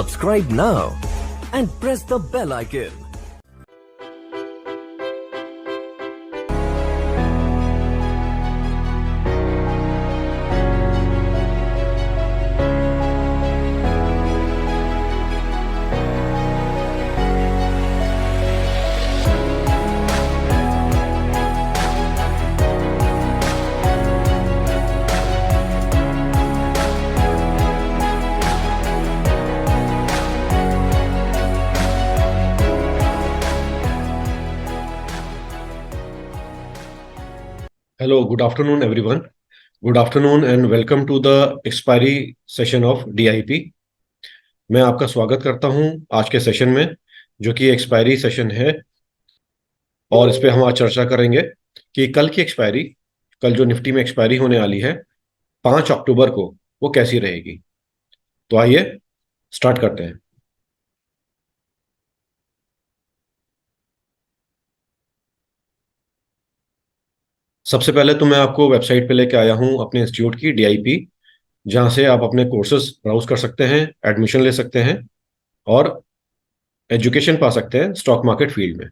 Subscribe now and press the bell icon. Hello, good afternoon, everyone. Good afternoon and welcome to the expiry session of DIP. मैं आपका स्वागत करता हूं आज के सेशन में, जो कि एक्सपायरी सेशन है। और इस पे हम आज चर्चा करेंगे कि कल की एक्सपायरी, कल जो निफ्टी में एक्सपायरी होने वाली है 5 अक्टूबर को, वो कैसी रहेगी। तो आइए स्टार्ट करते हैं। सबसे पहले तो मैं आपको वेबसाइट पे लेके आया हूं अपने इंस्टीट्यूट की, DIP, जहां से आप अपने कोर्सेज ब्राउज कर सकते हैं, एडमिशन ले सकते हैं और एजुकेशन पा सकते हैं स्टॉक मार्केट फील्ड में।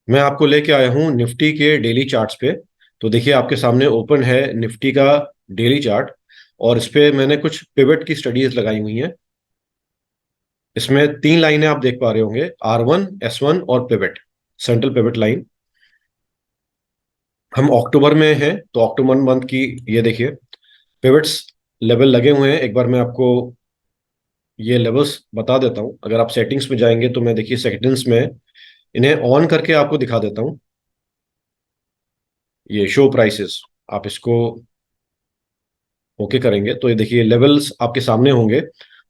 मैं आपको लेके आया हूं निफ्टी के डेली चार्ट्स पे। तो देखिए, आपके सामने ओपन है निफ्टी का डेली चार्ट, और इस पे मैंने कुछ पिवट की स्टडीज लगाई हुई हैं। इसमें 3 लाइनें आप देख पा रहे होंगे, R1, S1 और पिवट, सेंट्रल पिवट लाइन। हम अक्टूबर में हैं, तो अक्टूबर मंथ की ये देखिए पिवट्स लेवल लगे हुए हैं। एक बार मैं आपको ये लेवल्स बता देता हूं। अगर आप सेटिंग्स में जाएंगे तो मैं, देखिए, सेटिंग्स में इन्हें ऑन करके आपको दिखा देता हूं। ये शो प्राइसेस, आप इसको ओके करेंगे तो ये देखिए लेवल्स आपके सामने होंगे।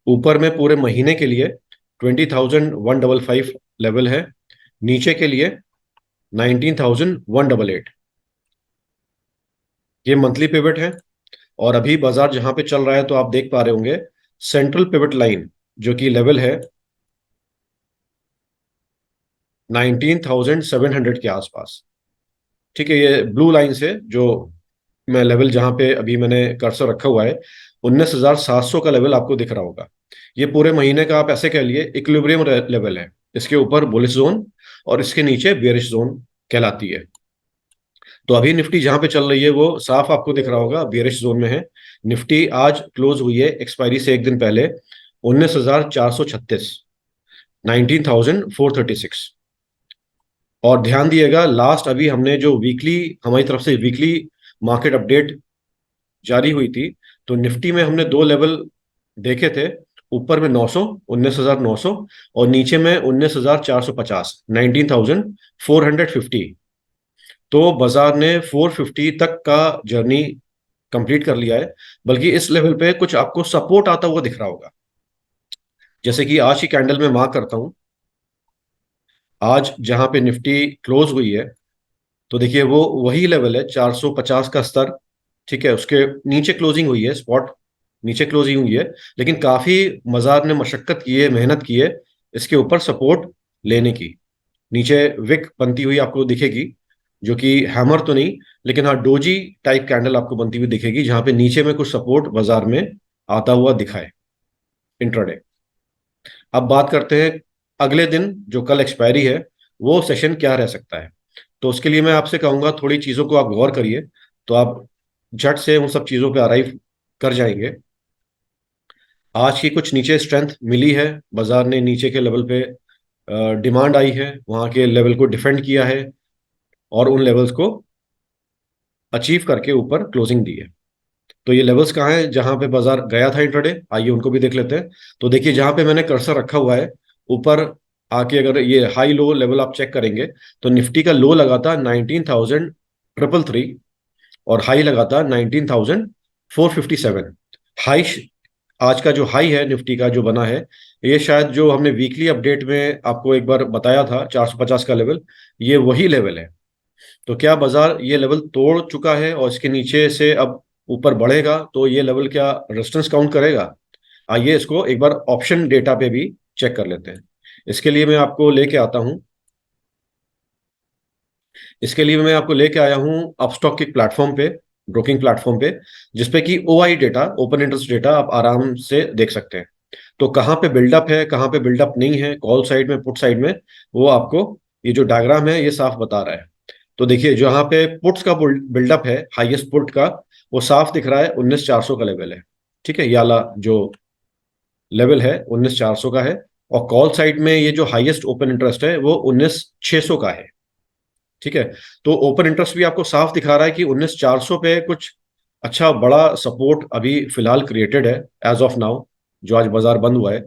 ऊपर में पूरे महीने के लिए 20,155 लेवल है, नीचे के लिए 19,188। ये मंथली पिवट है। और अभी बाजार जहां पे चल रहा है, तो आप देख पा रहे होंगे सेंट्रल पिवट लाइन, जो कि लेवल है 19,700 के आसपास। ठीक है, ये ब्लू लाइन से जो मैं लेवल, जहां पे अभी मैंने कर्सर रखा हुआ है, 19,700 का लेवल आपको दिख रहा होगा। ये पूरे महीने का आप ऐसे कह लिए इक्विलिब्रियम लेवल है। इसके ऊपर बुलिश जोन और इसके नीचे बेरिश जोन कहलाती है। तो अभी निफ्टी जहां पे चल रही है वो साफ आपको दिख रहा होगा, बेरिश जोन में है। निफ्टी आज क्लोज हुई है एक्सपायरी से एक दिन पहले 19,436, 19,436। और ध्यान दिएगा, लास्ट अभी हमने जो वीकली, हमारी तरफ से वीकली मार्केट अपडेट जारी हुई थी, तो निफ्टी में हमने 2 लेवल देखे थे। ऊपर में 900, 19,900, और नीचे में 19,450, 19,450। तो बाजार ने 450 तक का जर्नी कंप्लीट कर लिया है। बल्कि इस लेवल पे कुछ आपको सपोर्ट आता हुआ दिख रहा होगा। जैसे कि आज की कैंडल में मार्क करता हूं, आज जहां पे निफ्टी क्लोज हुई है, तो देखिए वो वही लेवल है 450 का स्तर। ठीक है, उसके नीचे क्लोजिंग हुई है, स्पॉट नीचे क्लोजिंग हुई है। लेकिन काफी बाजार ने मशक्कत की है, मेहनत की है इसके ऊपर सपोर्ट लेने की। नीचे विक बनती हुई आपको दिखेगी, जो कि हैमर तो नहीं, लेकिन हाँ डोजी टाइप कैंडल आपको बनती हुई दिखेगी, जहां पे नीचे में कुछ सपोर्ट बाजार में आता हुआ दिखाए इंट्राडे। अब बात करते हैं अगले दिन, जो कल एक्सपायरी है, वो सेशन क्या रह सकता है। तो उसके लिए मैं आपसे कहूंगा थोड़ी चीजों को आप गौर करिए, तो आप झट से उन सब चीजों पे अराइव कर जाएंगे। आज की कुछ नीचे स्ट्रेंथ मिली है, बाजार ने नीचे के लेवल पे डिमांड आई है, वहां के लेवल को डिफेंड किया है और उन लेवल्स को अचीव करके ऊपर क्लोजिंग दी है। तो ये लेवल्स कहाँ हैं जहां पे बाजार गया था इंट्राडे, आइए उनको भी देख लेते हैं। तो देखिए, जहां पे मैंने कर्सर रखा हुआ है, ऊपर आके अगर ये हाई लो लेवल आप चेक करेंगे, तो निफ्टी का लो लगा था 19,333 और हाई लगा था 19,457। हाई, आज का जो हाई है निफ्टी का जो बना है, ये शायद जो हमने वीकली अपडेट में आपको एक बार बताया था 450 का लेवल, ये वही लेवल है। तो क्या बाजार ये लेवल तोड़ चुका है और इसके नीचे से अब ऊपर बढ़ेगा, तो ये लेवल क्या रेजिस्टेंस काउंट करेगा। आइए इसको एक बार ऑप्शन डेटा पे भी चेक कर लेते हैं। इसके लिए मैं आपको लेके आता हूं, इसके लिए मैं आपको लेके आया हूं अपस्टॉक के प्लेटफॉर्म पे। ब्रोकिंग प्लेटफॉर्म पे, जिसपे कि OI data, open interest data, आप आराम से देख सकते हैं। तो कहाँ पे बिल्डअप है, कहाँ पे बिल्डअप नहीं है, कॉल साइड में, पुट साइड में, वो आपको ये जो डायग्राम है ये साफ बता रहा है। तो देखिए जहाँ पे पुट्स का बिल्डअप है, हाईएस्ट पुट का, वो साफ दिख रहा है 19,400 का लेवल है। ठीक है, ये वाला जो लेवल है 19,400 का है। और कॉल साइड में ये जो हाईएस्ट ओपन इंटरेस्ट है वो 19,600 का है। ठीक है, तो ओपन इंटरेस्ट भी आपको साफ दिखा रहा है कि 19,400 पे कुछ अच्छा बड़ा सपोर्ट अभी फिलहाल क्रिएटेड है एज ऑफ नाउ, जो आज बाजार बंद हुआ है।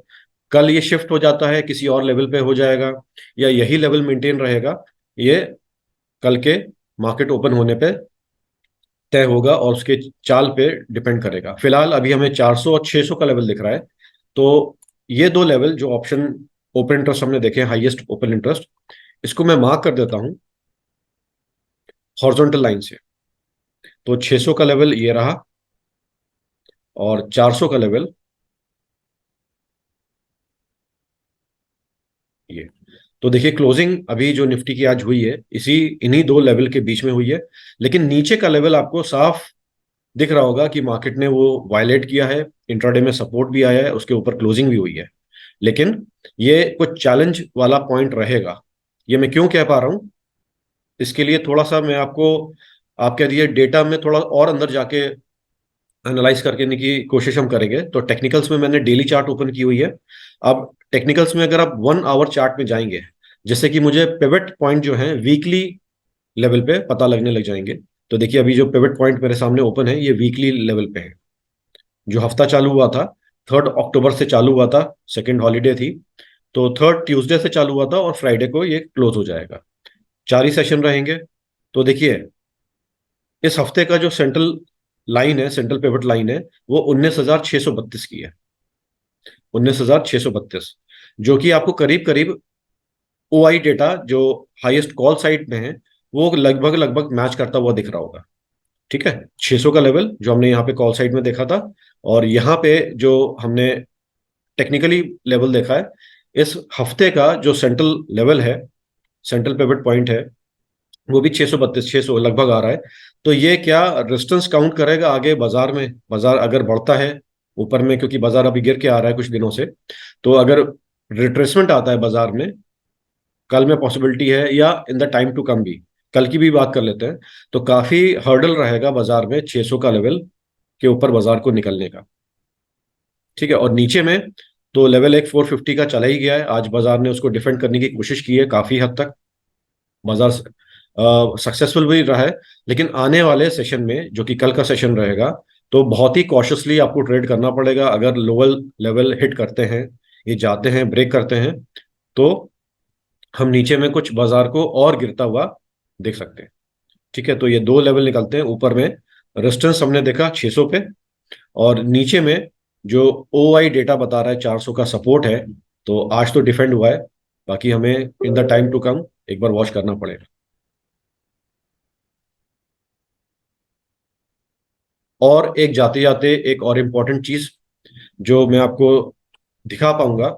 कल ये शिफ्ट हो जाता है, किसी और लेवल पे हो जाएगा, या यही लेवल मेंटेन रहेगा, ये कल के मार्केट ओपन होने पे तय होगा और उसके चाल पे डिपेंड करेगा। फिलहाल अभी हमें 400 और 600 का लेवल दिख रहा है। तो ये दो लेवल जो ऑप्शन ओपन इंटरेस्ट हमने देखे, हाईएस्ट ओपन इंटरेस्ट, इसको मैं मार्क कर देता हूं हॉरिजॉन्टल लाइन से। तो 600 का लेवल ये रहा, और 400 का लेवल ये। तो देखिए क्लोजिंग अभी जो निफ्टी की आज हुई है, इसी इन्हीं दो लेवल के बीच में हुई है। लेकिन नीचे का लेवल आपको साफ दिख रहा होगा कि मार्केट ने वो वायलेट किया है, इंट्राडे में सपोर्ट भी आया है, उसके ऊपर क्लोजिंग भी हुई है। लेकिन ये कुछ चैलेंज वाला पॉइंट रहेगा। ये मैं क्यों कह पा रहा हूं, इसके लिए थोड़ा सा मैं आपको, आप कह दिए डेटा में थोड़ा और अंदर जाके एनालाइज करने की कोशिश हम करेंगे। तो टेक्निकल्स में मैंने डेली चार्ट ओपन की हुई है। अब टेक्निकल्स में अगर आप 1 आवर चार्ट में जाएंगे, जैसे कि मुझे पिवट पॉइंट जो है वीकली लेवल पे पता लगने लग जाएंगे। तो देखिए अभी जो पिवट पॉइंट मेरे सामने ओपन है ये वीकली लेवल पे है। जो हफ्ता चालू हुआ था 3 अक्टूबर से चालू हुआ था, सेकेंड हॉलीडे थी, तो 3 ट्यूसडे से चालू हुआ था और फ्राइडे को ये क्लोज हो जाएगा। 4 ही सेशन रहेंगे। तो देखिए इस हफ्ते का जो सेंट्रल लाइन है, सेंट्रल पिवट लाइन है, वो 19,632 की है। 19,632, जो कि आपको करीब करीब ओआई डेटा जो हाईएस्ट कॉल साइड में है वो लगभग लगभग मैच करता हुआ दिख रहा होगा। ठीक है, 600 का लेवल जो हमने यहाँ पे कॉल साइड में देखा था, और यहाँ पे जो हमने टेक्निकली लेवल देखा है, इस हफ्ते का जो सेंट्रल लेवल है, सेंट्रल पिवट पॉइंट है, वो भी 632, 600 लगभग आ रहा है। तो ये क्या रेजिस्टेंस काउंट करेगा आगे बाजार में? बाजार अगर बढ़ता है ऊपर में, क्योंकि बाजार अभी गिर के आ रहा है कुछ दिनों से, तो अगर रिट्रेसमेंट आता है बाजार में कल में, पॉसिबिलिटी है, या in the time to come भी, कल की भी बात कर लेते हैं, तो काफी हर्डल रहेगा बाजार में 600 का लेवल के ऊपर बाजार को निकलने का। ठीक है, और नीचे में तो लेवल एक 450 का चला ही गया है, आज बाजार ने उसको डिफेंड करने की कोशिश की है काफी हद तक, बाजार सक्सेसफुल भी रहा है। लेकिन आने वाले सेशन में जो कि कल का सेशन रहेगा, तो बहुत ही कॉशियसली आपको ट्रेड करना पड़ेगा। अगर लोअर लेवल हिट करते हैं, ये जाते हैं, ब्रेक करते हैं, तो हम नीचे में कुछ बाजार को और गिरता हुआ देख सकते हैं। ठीक है, तो ये दो लेवल निकलते हैं। ऊपर में रेजिस्टेंस हमने देखा 600 पे, और नीचे में जो ओ आई डेटा बता रहा है 400 का सपोर्ट है। तो आज तो डिफेंड हुआ है, बाकी हमें in the time to come एक बार वॉच करना पड़ेगा। और एक जाते जाते एक और इम्पॉर्टेंट चीज जो मैं आपको दिखा पाऊंगा,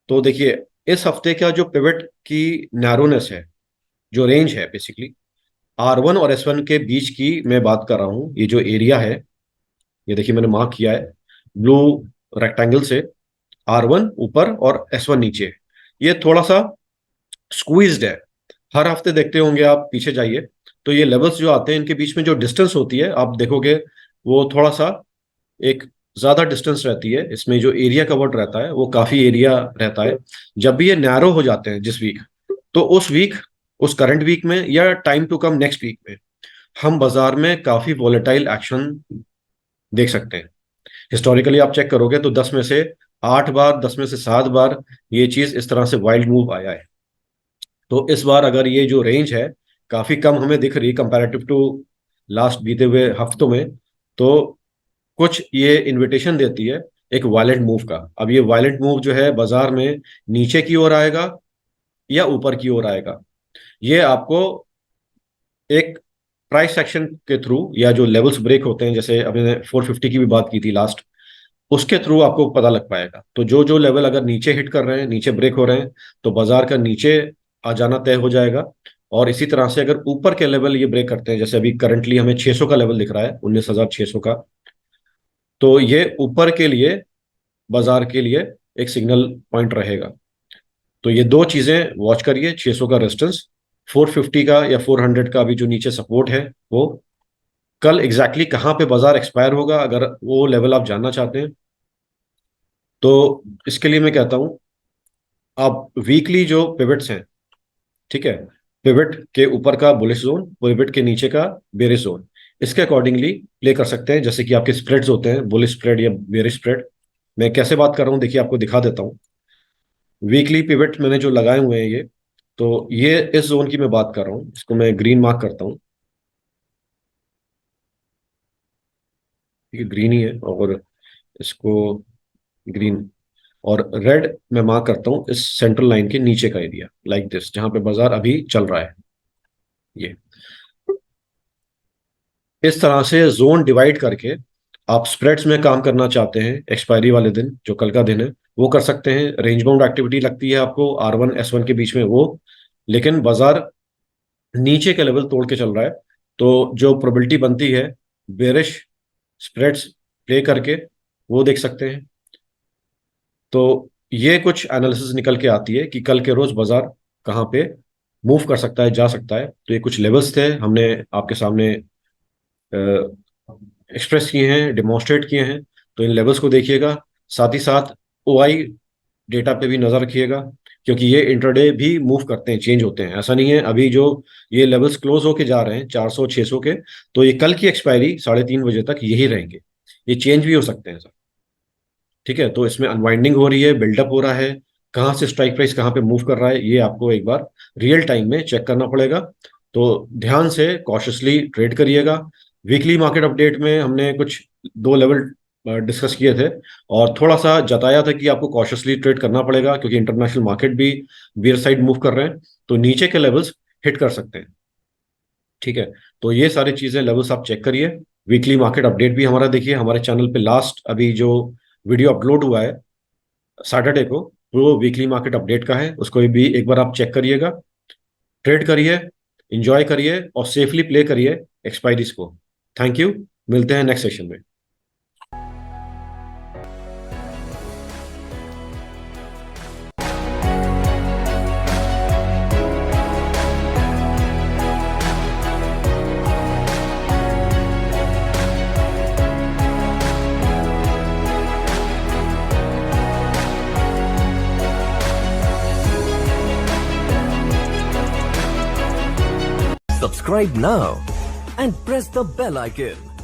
तो देखिए इस हफ्ते का जो पिवट की नैरोनेस है, जो रेंज है बेसिकली R1 और S1 के बीच की मैं बात कर रहा हूं। ये जो एरिया है, ये देखिए मैंने मार्क किया है ब्लू रेक्टेंगल से, R1 ऊपर और S1 नीचे। ये थोड़ा सा स्क्वीज्ड है। हर हफ्ते देखते होंगे आप, पीछे जाइए, तो ये लेवल्स जो आते हैं इनके बीच में जो डिस्टेंस होती है आप देखोगे, वो थोड़ा सा एक ज्यादा डिस्टेंस रहती है। इसमें जो एरिया कवर्ड रहता है वो काफी एरिया रहता है। जब भी ये नैरो हो जाते हैं जिस वीक, तो उस वीक, उस करंट वीक में या time to come next week में, हम बाजार में काफी वॉलेटाइल एक्शन देख सकते हैं। हिस्टोरिकली आप चेक करोगे तो 10 में से 8 बार, 10 में से 7 बार ये चीज इस तरह से वाइल्ड मूव आया है। तो इस बार अगर ये जो रेंज है काफी कम हमें दिख रही कंपैरेटिव टू लास्ट बीते हुए हफ्तों में, तो कुछ ये इनविटेशन देती है एक वायलेंट मूव का। अब ये वायलेंट मूव जो है बाजार में नीचे की ओर आएगा या ऊपर की ओर आएगा, ये आपको एक प्राइस एक्शन के थ्रू, या जो लेवल्स ब्रेक होते हैं, जैसे अभी मैंने 450 की भी बात की थी लास्ट, उसके थ्रू आपको पता लग पाएगा। तो जो जो लेवल अगर नीचे हिट कर रहे हैं, नीचे ब्रेक हो रहे हैं, तो बाजार का नीचे आ जाना तय हो जाएगा। और इसी तरह से अगर ऊपर के लेवल ये ब्रेक करते हैं, जैसे अभी करंटली हमें 600 का लेवल दिख रहा है, 19,600 का, तो ये ऊपर के लिए, बाजार के लिए एक सिग्नल पॉइंट रहेगा। तो ये दो चीजें वॉच करिए, 600 का रेजिस्टेंस, 450 का या 400 का अभी जो नीचे सपोर्ट है वो, कल एग्जैक्टली कहाँ पे बाजार एक्सपायर होगा, अगर वो लेवल आप जानना चाहते हैं तो इसके लिए मैं कहता हूं आप वीकली जो पिवट्स हैं, ठीक है, पिवट के ऊपर का बुलिश जोन, पिवट के नीचे का बेरिश जोन, इसके अकॉर्डिंगली प्ले कर सकते हैं। जैसे कि आपके स्प्रेड्स होते हैं, बुलिश स्प्रेड या बेरिश स्प्रेड। मैं कैसे बात कर रहा हूँ देखिए, आपको दिखा देता हूँ। वीकली पिवट मैंने जो लगाए हुए हैं ये, तो ये इस जोन की मैं बात कर रहा हूँ, इसको मैं ग्रीन मार्क करता हूँ, ये ग्रीन ही है, और इसको ग्रीन और रेड मैं मार्क करता हूँ इस सेंट्रल लाइन के नीचे का एरिया, लाइक दिस, जहां पे बाजार अभी चल रहा है। ये इस तरह से जोन डिवाइड करके आप स्प्रेड्स में काम करना चाहते हैं, एक्सपायरी वाले दिन जो कल का दिन है वो कर सकते हैं। रेंज बाउंड एक्टिविटी लगती है आपको R1 S1 के बीच में वो, लेकिन बाजार नीचे के लेवल तोड़ के चल रहा है, तो जो प्रोबेबिलिटी बनती है बेरिश स्प्रेड्स प्ले करके, वो देख सकते हैं। तो ये कुछ एनालिसिस निकल के आती है कि कल के रोज बाजार कहाँ पे मूव कर सकता है, जा सकता है। तो ये कुछ लेवल्स थे, हमने आपके सामने एक्सप्रेस किए हैं, डेमोन्स्ट्रेट किए हैं। तो इन लेवल्स को देखिएगा, साथ ही साथ OI डेटा पे भी नजर रखिएगा, क्योंकि ये इंटरडे भी मूव करते हैं, चेंज होते हैं। ऐसा नहीं है अभी जो ये लेवल्स क्लोज होके जा रहे हैं 400 600 के, तो ये कल की एक्सपायरी 3:30 बजे तक यही रहेंगे, ये चेंज भी हो सकते हैं सर। ठीक है, तो इसमें अनवाइंडिंग हो रही है, बिल्डअप हो रहा है, कहाँ से स्ट्राइक प्राइस कहाँ पे मूव कर रहा है, ये आपको एक बार रियल टाइम में चेक करना पड़ेगा। तो ध्यान से कॉशियसली ट्रेड करिएगा। वीकली मार्केट अपडेट में हमने कुछ दो लेवल डिस्कस किए थे, और थोड़ा सा जताया था कि आपको कॉशियसली ट्रेड करना पड़ेगा, क्योंकि इंटरनेशनल मार्केट भी बियर साइड मूव कर रहे हैं, तो नीचे के लेवल्स हिट कर सकते हैं। ठीक है, तो ये सारी चीजें, लेवल्स आप चेक करिए। वीकली मार्केट अपडेट भी हमारा देखिए, हमारे चैनल पे लास्ट अभी जो वीडियो अपलोड हुआ है सैटरडे को, वो वीकली मार्केट अपडेट का है, उसको भी एक बार आप चेक करिएगा। ट्रेड करिए, इंजॉय करिए और सेफली प्ले करिए एक्सपायरीज को। थैंक यू, मिलते हैं नेक्स्ट सेशन में। Subscribe now and press the bell icon.